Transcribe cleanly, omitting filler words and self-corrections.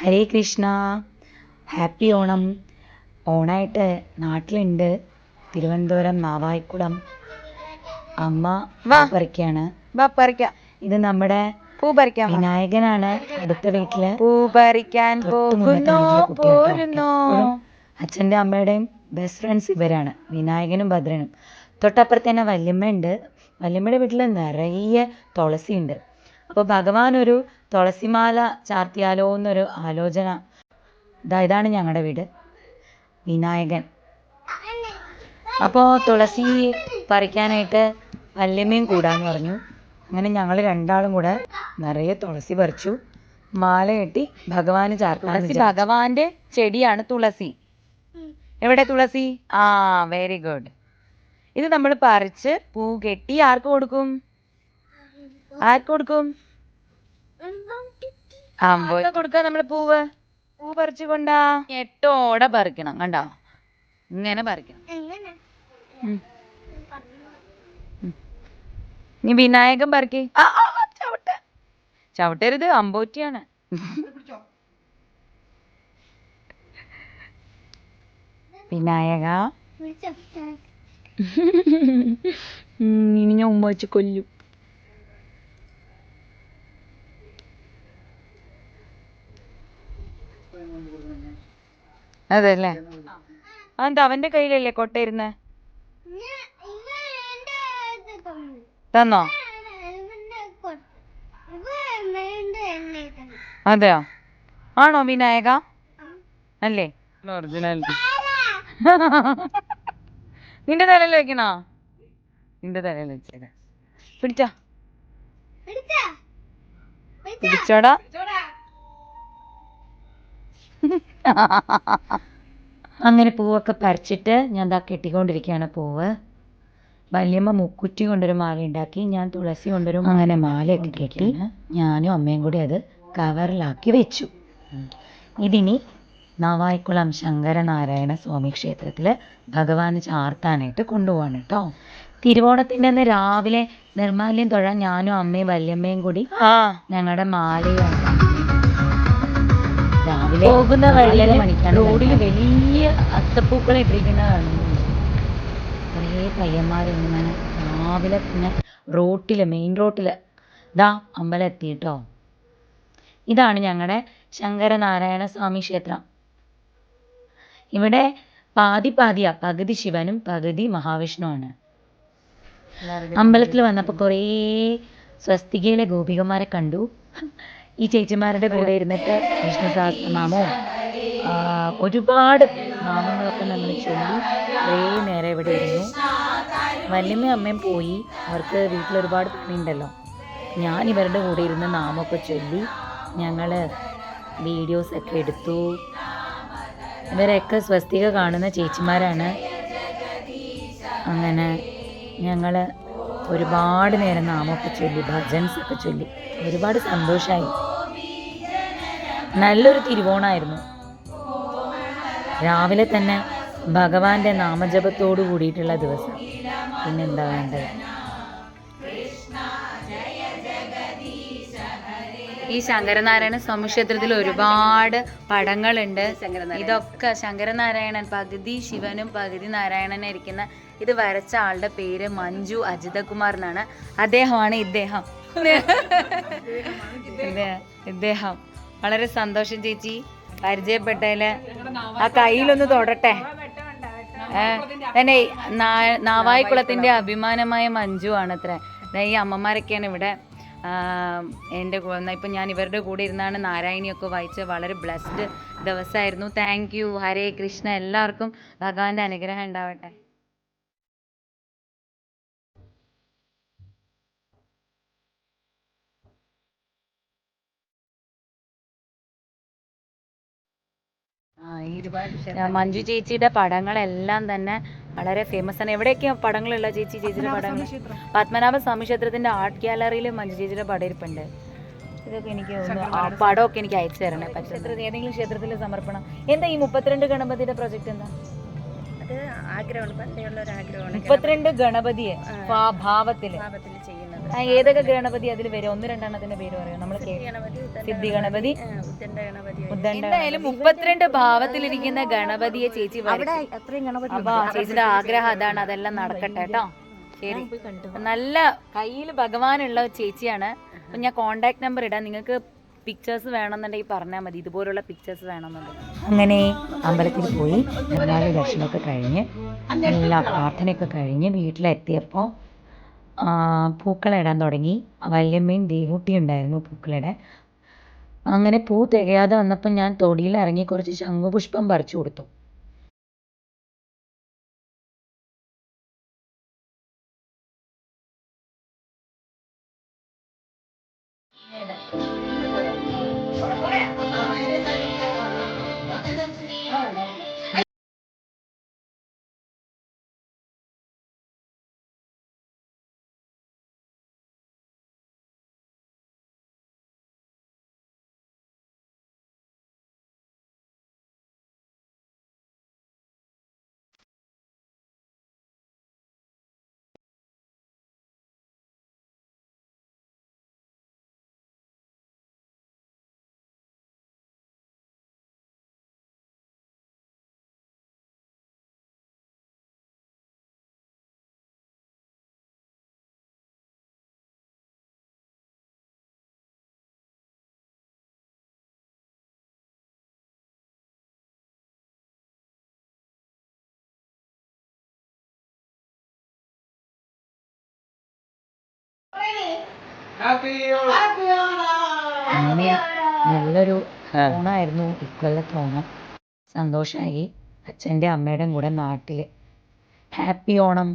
ഹരേ Krishna. Happy Onam. ഓണായിട്ട് നാട്ടിലുണ്ട്, തിരുവനന്തപുരം നാവായിക്കുളം. അമ്മ പറിക്കാണ്. ഇത് നമ്മുടെ പൂ പറിക്കാൻ വിനായകനാണ്. അടുത്ത വീട്ടില് പൂ പറിക്കാൻ പോകുന്നു പോരുന്നു. അച്ഛൻ്റെ അമ്മയുടെയും ബെസ്റ്റ് ഫ്രണ്ട്സ് ഇവരാണ്, വിനായകനും ഭദ്രനും. തൊട്ടപ്പുറത്ത് തന്നെ വല്യമ്മ ഉണ്ട്. വല്യമ്മയുടെ വീട്ടിൽ നിറയെ തുളസി ഉണ്ട്. അപ്പോൾ ഭഗവാൻ ഒരു തുളസിമാല ചാർത്തിയാലോ എന്നൊരു ആലോചന. ഇതാണ് ഞങ്ങളുടെ വീട്, വിനായകൻ. അപ്പോൾ തുളസി പറിക്കാനായിട്ട് വല്യമ്മയും കൂടാന്ന് പറഞ്ഞു. അങ്ങനെ ഞങ്ങൾ രണ്ടാളും കൂടെ നിറയെ തുളസി പറിച്ചു, മാല കെട്ടി ഭഗവാന് ചാർത്താൻ. ഭഗവാന്റെ ചെടിയാണ് തുളസി. എവിടെ തുളസി? ആ, വെരി ഗുഡ്. ഇത് നമ്മൾ പറിച്ച് പൂ കെട്ടി ആർക്ക് കൊടുക്കും? കൊടുക്കുക നമ്മള് പൂ പറിച്ചു കൊണ്ടാ 8 പറിക്കണം. കണ്ടോ, ഇങ്ങനെ പറിക്കണം. നീ വിനായകൻ പറിക്ക്. ചവിട്ടരുത്, അമ്പോറ്റിയാണ്. വിനായക, ഇനി ഞാൻ ഉമ്മ വെച്ച് കൊല്ലും. അതല്ലേ, അതെന്താ അവന്റെ കയ്യിലല്ലേ കൊട്ടയിരുന്ന്? തന്നോ? അതെയോ? ആണോ വിനായക? അല്ലേ? ഒറിജിനൽ. നിന്റെ തലയിൽ വെക്കണോ? നിന്റെ തലയിൽ വെച്ചേരാ. പിടിച്ചോടാ. അങ്ങനെ പൂവൊക്കെ പറിച്ചിട്ട് ഞാൻ കെട്ടിക്കൊണ്ടിരിക്കുകയാണ് പൂവ്. വല്യമ്മ മുക്കുറ്റി കൊണ്ടൊരു മാല ഉണ്ടാക്കി, ഞാൻ തുളസി കൊണ്ടൊരു അങ്ങനെ മാലയൊക്കെ കെട്ടി ഞാനും അമ്മയും കൂടി അത് കവറിലാക്കി വെച്ചു. ഇതിനി നാവായിക്കുളം ശങ്കരനാരായണ സ്വാമി ക്ഷേത്രത്തിൽ ഭഗവാന് ചാർത്താനായിട്ട് കൊണ്ടുപോവാണ് കേട്ടോ. തിരുവോണത്തിൻ്റെ അന്ന് രാവിലെ നിർമ്മാല്യം തൊഴാൻ ഞാനും അമ്മയും വല്യമ്മയും കൂടി ഞങ്ങളുടെ മാലയും രാവിലെ പോകുന്ന വഴിയിൽ റോഡിൽ വലിയ അത്തപ്പൂക്കൾ ഇട്ടിരിക്കുന്ന കാണുന്നു. കുറേ പയ്യന്മാരിങ്ങനെ രാവിലെ പിന്നെ മെയിൻ റോട്ടിൽ അമ്പലം എത്തി കേട്ടോ. ഇതാണ് ഞങ്ങളുടെ ശങ്കരനാരായണ സ്വാമി ക്ഷേത്രം. ഇവിടെ പാതിയാ, പകുതി ശിവനും പകുതി മഹാവിഷ്ണുവാണ്. അമ്പലത്തിൽ വന്നപ്പോൾ കുറേ സ്വസ്തികയിലെ ഗോപികമാരെ കണ്ടു. ഈ ചേച്ചിമാരുടെ കൂടെ ഇരുന്നിട്ട് വിഷ്ണു സഹസ്രനാമവും ഒരുപാട് നാമങ്ങളൊക്കെ നമ്മൾ ചൊല്ലി കുറേ നേരം ഇവിടെ ഇരുന്നു. വല്യമ്മയും അമ്മയും പോയി, അവർക്ക് വീട്ടിലൊരുപാട് പണിയുണ്ടല്ലോ. ഞാൻ ഇവരുടെ കൂടെ ഇരുന്ന് നാമമൊക്കെ ചൊല്ലി ഞങ്ങൾ വീഡിയോസൊക്കെ എടുത്തു. ഇവരൊക്കെ സ്വസ്തിക കാണുന്ന ചേച്ചിമാരാണ്. അങ്ങനെ ഞങ്ങൾ ഒരുപാട് നേരം നാമമൊക്കെ ചൊല്ലി, ഭജൻസൊക്കെ ചൊല്ലി, ഒരുപാട് സന്തോഷമായി. നല്ലൊരു തിരുവോണമായിരുന്നു. രാവിലെ തന്നെ ഭഗവാന്റെ നാമജപത്തോടു കൂടിയിട്ടുള്ള ദിവസം. പിന്നെന്താ വേണ്ടത്? ഈ ശങ്കരനാരായണ സ്വാമി ക്ഷേത്രത്തിൽ ഒരുപാട് പടങ്ങളുണ്ട്. ഇതൊക്കെ ശങ്കരനാരായണൻ, പകുതി ശിവനും പകുതി നാരായണനും ഇരിക്കുന്ന. ഇത് വരച്ച ആളുടെ പേര് മഞ്ജു അജിതകുമാർ എന്നാണ്. അദ്ദേഹമാണ് ഇദ്ദേഹം. വളരെ സന്തോഷം ചേച്ചി പരിചയപ്പെട്ടതില്. ആ കയ്യിലൊന്ന് തൊടട്ടെ. തന്നെ നാവായിക്കുളത്തിന്റെ അഭിമാനമായ മഞ്ജു ആണത്രേ. ഈ അമ്മമാരൊക്കെയാണ് ഇവിടെ എൻ്റെ ഇപ്പം ഞാൻ ഇവരുടെ കൂടെ ഇരുന്നാണ് നാരായണിയൊക്കെ വായിച്ച്. വളരെ ബ്ലെസ്ഡ് ദിവസമായിരുന്നു. Thank you. ഹരേ കൃഷ്ണ. എല്ലാവർക്കും ഭഗവാന്റെ അനുഗ്രഹം ഉണ്ടാവട്ടെ. മഞ്ജു ചേച്ചിയുടെ പടങ്ങളെല്ലാം തന്നെ വളരെ ഫേമസ് ആണ്. എവിടെയൊക്കെയാ പടങ്ങളുള്ള ചേച്ചിയുടെ പടങ്ങൾ? പത്മനാഭ സ്വാമി ക്ഷേത്രത്തിന്റെ ആർട്ട് ഗാലറിയിൽ മഞ്ജു ചേച്ചിയുടെ പടം ഇരിപ്പുണ്ട്. ഇതൊക്കെ എനിക്ക് പടമൊക്കെ എനിക്ക് അയച്ചു തരണേ. ഏതെങ്കിലും ക്ഷേത്രത്തിൽ സമർപ്പണം. എന്താ ഈ 32 ഗണപതിയുടെ പ്രൊജക്ട്? എന്താ? അത് ആഗ്രഹമാണ്, പണ്ടേയുള്ള ഒരു ആഗ്രഹമാണ്. 32 ഗണപതിയെ ഭാവത്തില് ചെയ്യുന്നത്. ഏതൊക്കെ ഗണപതി അതിൽ വരും? 1-2 പേര് പറയാം. നമ്മൾ സിദ്ധി ഗണപതി, എന്തായാലും 32 ഭാവത്തിലിരിക്കുന്ന ഗണപതിയെ ചേച്ചി അപ്പൊ ചേച്ചിയുടെ ആഗ്രഹം അതാണ്, അതെല്ലാം നടക്കട്ടെ കേട്ടോ. ശരി, നല്ല കയ്യിൽ ഭഗവാനുള്ള ചേച്ചിയാണ്. അപ്പൊ ഞാൻ കോണ്ടാക്ട് നമ്പർ ഇടാം, നിങ്ങൾക്ക് പിക്ചേഴ്സ് വേണമെന്നുണ്ടെങ്കിൽ പറഞ്ഞാൽ മതി, ഇതുപോലുള്ള പിക്ചേഴ്സ് വേണമെന്നുണ്ടെങ്കിൽ. അങ്ങനെ അമ്പലത്തിൽ പോയി ഭഗവാന്റെ ദർശനമൊക്കെ കഴിഞ്ഞ് എല്ലാ പ്രാർത്ഥനയൊക്കെ കഴിഞ്ഞ് വീട്ടിലെത്തിയപ്പോൾ പൂക്കളിടാൻ തുടങ്ങി. വല്യമ്മയും ദേവൂട്ടിയും ഉണ്ടായിരുന്നു പൂക്കളിടാൻ. അങ്ങനെ പൂ തികയാതെ വന്നപ്പോൾ ഞാൻ തൊടിയിൽ ഇറങ്ങി കുറച്ച് ശംഖുപുഷ്പം പറിച്ചു കൊടുത്തു. അങ്ങനെ നല്ലൊരു ഓണമായിരുന്നു ഇക്കൊല്ലത്തെ ഓണം. സന്തോഷമായി. അച്ഛൻ്റെ അമ്മയുടെയും കൂടെ നാട്ടിൽ. ഹാപ്പി ഓണം.